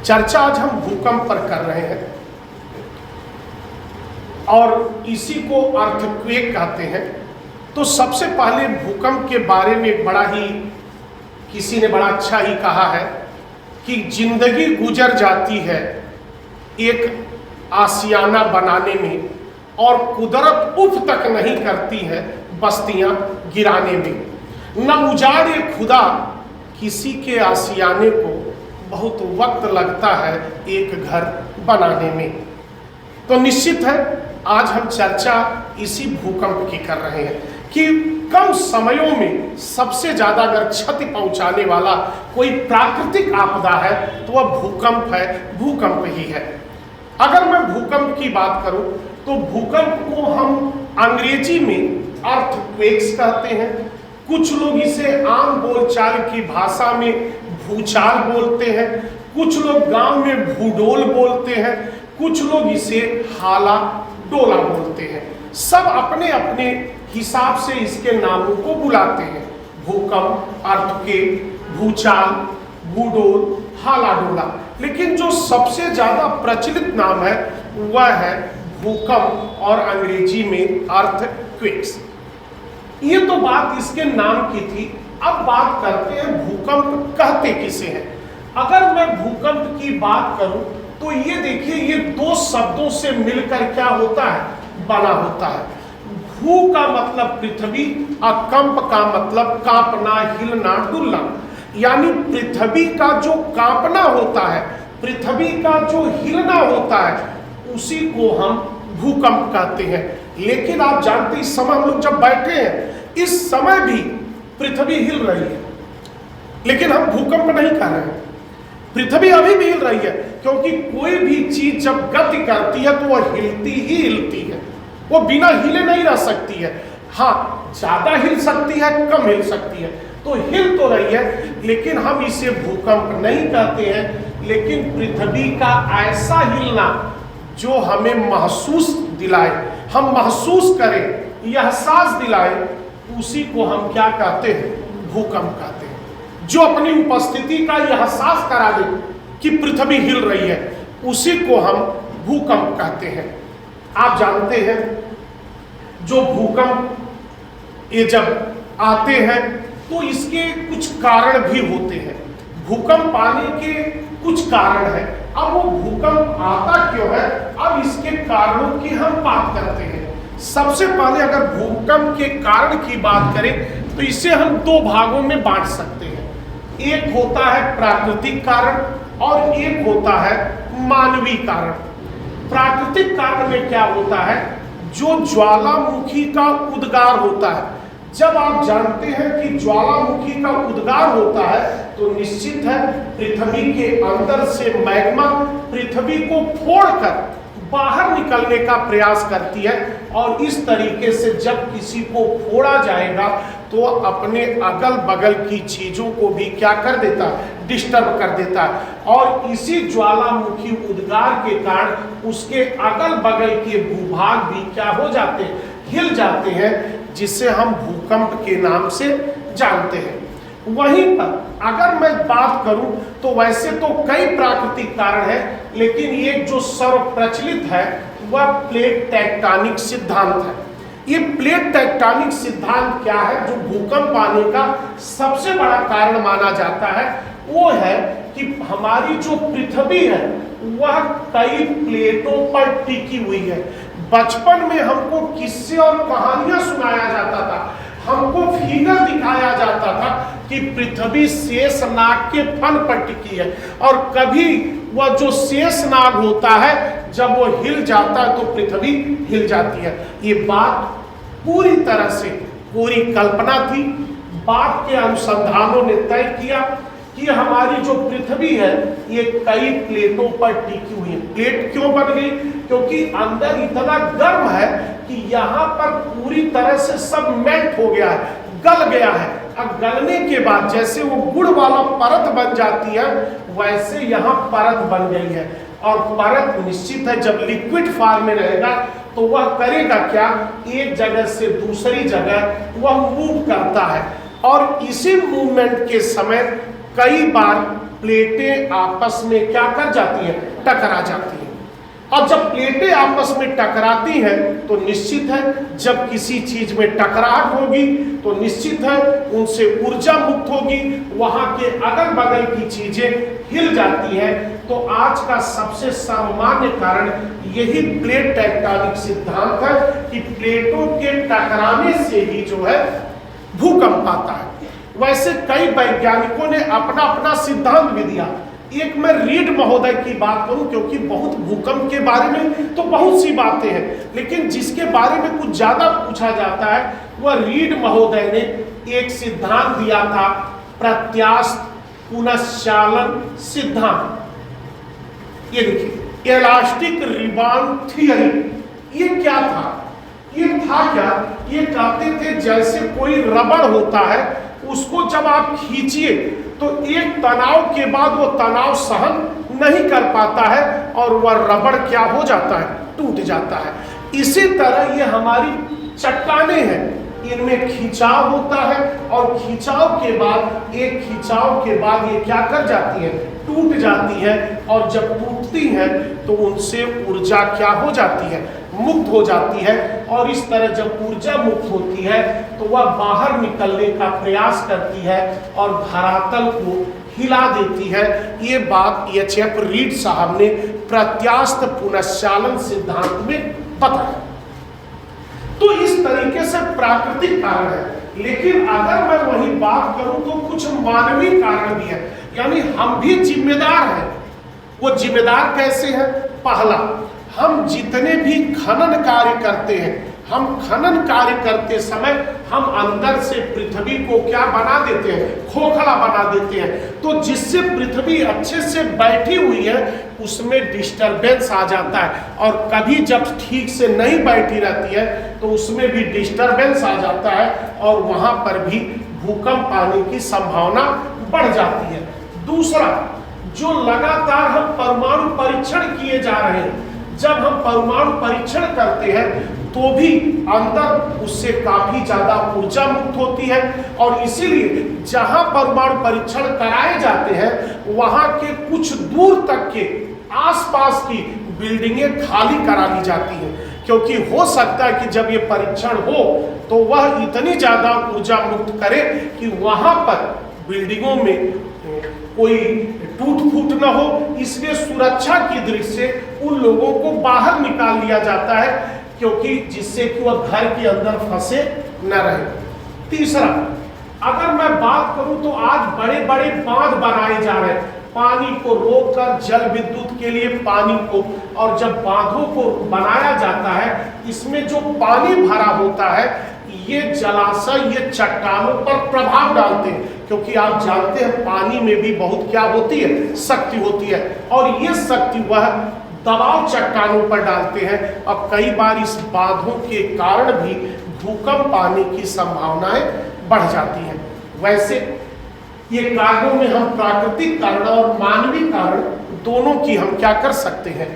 चर्चा आज हम भूकंप पर कर रहे हैं और इसी को अर्थक्वेक कहते हैं। तो सबसे पहले भूकंप के बारे में बड़ा ही किसी ने बड़ा अच्छा ही कहा है कि जिंदगी गुजर जाती है एक आशियाना बनाने में और कुदरत उफ तक नहीं करती है बस्तियां गिराने में। न उजाड़े खुदा किसी के आशियाने को बहुत वक्त लगता है एक घर बनाने में। तो निश्चित है आज हम चर्चा इसी भूकंप की कर रहे हैं कि कम समयों में सबसे ज्यादा अगर क्षति पहुंचाने वाला कोई प्राकृतिक आपदा है तो वह भूकंप है, भूकंप ही है। अगर मैं भूकंप की बात करूं तो भूकंप को हम अंग्रेजी में अर्थक्वेक्स कहते हैं। कुछ लोग इसे आम बोलचाल की भाषा में भूचाल बोलते हैं, कुछ लोग गांव में भूडोल बोलते हैं, कुछ लोग इसे हाला डोला बोलते हैं। सब अपने अपने हिसाब से इसके नामों को बुलाते हैं। भूकंप, अर्थक्वेक, भूचाल, भूडोल, हाला डोला। लेकिन जो सबसे ज्यादा प्रचलित नाम है वह है भूकंप और अंग्रेजी में अर्थक्वेक्स। ये तो बात इसके नाम की थी। अब बात करते हैं भूकंप कहते किसे हैं। अगर मैं भूकंप की बात करूं तो ये देखिए ये दो शब्दों से मिलकर क्या होता है, बना होता है। भू का मतलब पृथ्वी और कंप का मतलब कांपना, हिलना, डुलना। यानी पृथ्वी का जो कांपना होता है, पृथ्वी का जो हिलना होता है उसी को हम भूकंप कहते हैं। लेकिन आप जानते इस समय हम लोग जब बैठे हैं इस समय भी पृथ्वी हिल रही है, लेकिन हम भूकंप नहीं कर रहे हैं। पृथ्वी अभी भी हिल रही है क्योंकि कोई भी चीज जब गति करती है तो वह हिलती ही हिलती है, वो बिना हिले नहीं रह सकती है। हाँ, ज्यादा हिल सकती है, कम हिल सकती है, तो हिल तो रही है, लेकिन हम इसे भूकंप नहीं कहते हैं। लेकिन पृथ्वी का ऐसा हिलना जो हमें महसूस दिलाए, हम महसूस करें, एहसास दिलाए, उसी को हम क्या कहते हैं, भूकंप कहते हैं। जो अपनी उपस्थिति का एहसास करा दे कि पृथ्वी हिल रही है उसी को हम भूकंप कहते हैं। आप जानते हैं जो भूकंप ये जब आते हैं तो इसके कुछ कारण भी होते हैं। भूकंप आने के कुछ कारण है। अब वो भूकंप आता क्यों है, अब इसके कारणों की हम बात करते हैं। सबसे पहले अगर भूकंप के कारण की बात करें तो इसे हम दो भागों में बांट सकते हैं। एक होता है प्राकृतिक कारण और एक होता है मानवीय कारण। प्राकृतिक कारण में क्या होता है, जो ज्वालामुखी का उद्गार होता है। जब आप जानते हैं कि ज्वालामुखी का उद्गार होता है तो निश्चित है पृथ्वी के अंदर से मैग्मा पृथ्वी को फोड़कर बाहर निकलने का प्रयास करती है और इस तरीके से जब किसी को फोड़ा जाएगा तो अपने अगल बगल की चीजों को भी क्या कर देता है, डिस्टर्ब कर देता है। और इसी ज्वालामुखी उद्गार के कारण उसके अगल बगल के भूभाग भी क्या हो जाते हैं, हिल जाते हैं, जिसे हम भूकंप के नाम से जानते हैं। वहीं पर अगर मैं बात करूं तो वैसे तो कई प्राकृतिक कारण हैं, लेकिन एक जो सर्वप्रचलित है वह प्लेट टेक्टोनिक सिद्धांत है। ये प्लेट टेक्टोनिक सिद्धांत क्या है, जो भूकंप आने का सबसे बड़ा कारण माना जाता है वो है कि हमारी जो पृथ्वी है वह कई प्लेटों पर टिकी हुई है। बचपन में हमको किस्से और कहानियां सुनाया जाता था, हमको फिगर दिखाया जाता था कि पृथ्वी शेषनाग के फन पर टिकी है और कभी वह जो शेषनाग होता है जब वो हिल जाता है तो पृथ्वी हिल जाती है। ये बात पूरी तरह से पूरी कल्पना थी। बाद के अनुसंधानों ने तय किया कि हमारी जो पृथ्वी है ये कई प्लेटों पर टिकी हुई है। प्लेट क्यों बन गई, क्योंकि अंदर इतना गर्म है कि यहाँ पर पूरी तरह से सब मेल्ट हो गया है, गल गया है। अब गलने के बाद जैसे वो गुड़ वाला परत बन जाती है वैसे यहाँ परत बन गई है। और परत निश्चित है जब लिक्विड फॉर्म में रहेगा तो वह करेगा क्या, एक जगह से दूसरी जगह वह मूव करता है और इसी मूवमेंट के समय कई बार प्लेटें आपस में क्या कर जाती हैं, टकरा जाती हैं। और जब प्लेटें आपस में टकराती हैं तो निश्चित है जब किसी चीज में टकराहट होगी तो निश्चित है उनसे ऊर्जा मुक्त होगी, वहां के अगल बगल की चीजें हिल जाती हैं। तो आज का सबसे सर्वमान्य कारण यही प्लेट टेक्टोनिक सिद्धांत है कि प्लेटों के टकराने से ही जो है भूकंप आता है। वैसे कई वैज्ञानिकों ने अपना अपना सिद्धांत भी दिया। एक मैं रीड महोदय की बात करूं, क्योंकि बहुत भूकंप के बारे में तो बहुत सी बातें हैं, लेकिन जिसके बारे में कुछ ज्यादा पूछा जाता है वह रीड महोदय ने एक सिद्धांत दिया था, प्रत्यास्थ पुनश्चालन सिद्धांत। ये देखिए, इलास्टिक रिबाउंड थियरी। ये क्या था? ये था क्या, ये कहते थे जैसे कोई रबड़ होता है, उसको जब आप खींचिए तो एक तनाव के बाद वो तनाव सहन नहीं कर पाता है और वह रबड़ क्या हो जाता है, टूट जाता है। इसी तरह ये हमारी चट्टानें हैं, इनमें खिंचाव होता है और खिंचाव के बाद ये क्या कर जाती है, टूट जाती है। और जब टूटती है तो उनसे ऊर्जा क्या हो जाती है, मुक्त हो जाती है। और इस तरह जब ऊर्जा मुक्त होती है तो वह बाहर निकलने का प्रयास करती है और धरातल को हिला देती है। ये बात एच.एफ. रीड साहब ने प्रत्यास्थ पुनश्चालन सिद्धांत में बताया। तो इस तरीके से प्राकृतिक कारण है, लेकिन अगर मैं वही बात करूं तो कुछ मानवीय कारण भी है, यानी हम भी जिम्मेदार हैं। वो जिम्मेदार कैसे हैं? पहला, हम जितने भी खनन कार्य करते हैं, हम खनन कार्य करते समय हम अंदर से पृथ्वी को क्या बना देते हैं, खोखला बना देते हैं। तो जिससे पृथ्वी अच्छे से बैठी हुई है उसमें डिस्टरबेंस आ जाता है, और कभी जब ठीक से नहीं बैठी रहती है तो उसमें भी डिस्टरबेंस आ जाता है और वहां पर भी भूकंप आने की संभावना बढ़ जाती है। दूसरा, जो लगातार हम परमाणु परीक्षण किए जा रहे हैं, जब हम परमाणु परीक्षण करते हैं तो भी अंदर उससे काफी ज्यादा ऊर्जा मुक्त होती है, और इसीलिए जहां परमाणु परीक्षण कराए जाते हैं वहां के कुछ दूर तक के आसपास की बिल्डिंगें खाली करा ली जाती हैं, क्योंकि हो सकता है कि जब ये परीक्षण हो तो वह इतनी ज्यादा ऊर्जा मुक्त करे कि वहां पर बिल्डिंगों में कोई टूट फूट न हो। इसलिए सुरक्षा की दृष्टि से उन लोगों को बाहर निकाल लिया जाता है, क्योंकि जिससे कि वह घर के अंदर फंसे न रहे। तीसरा, अगर मैं बात करूं तो आज बड़े बड़े बांध बनाए जा रहे हैं पानी को रोककर, जल विद्युत के लिए पानी को, और जब बांधों को बनाया जाता है इसमें जो पानी भरा होता है ये जलाशय, ये चट्टानों पर प्रभाव डालते हैं, क्योंकि आप जानते हैं पानी में भी बहुत क्या होती है, शक्ति होती है, और ये शक्ति वह दबाव चट्टानों पर डालते हैं। और कई बार इस बांधों के कारण भी भूकंप आने की संभावनाएं बढ़ जाती हैं। वैसे ये कारणों में हम प्राकृतिक कारण और मानवीय कारण दोनों की हम क्या कर सकते हैं,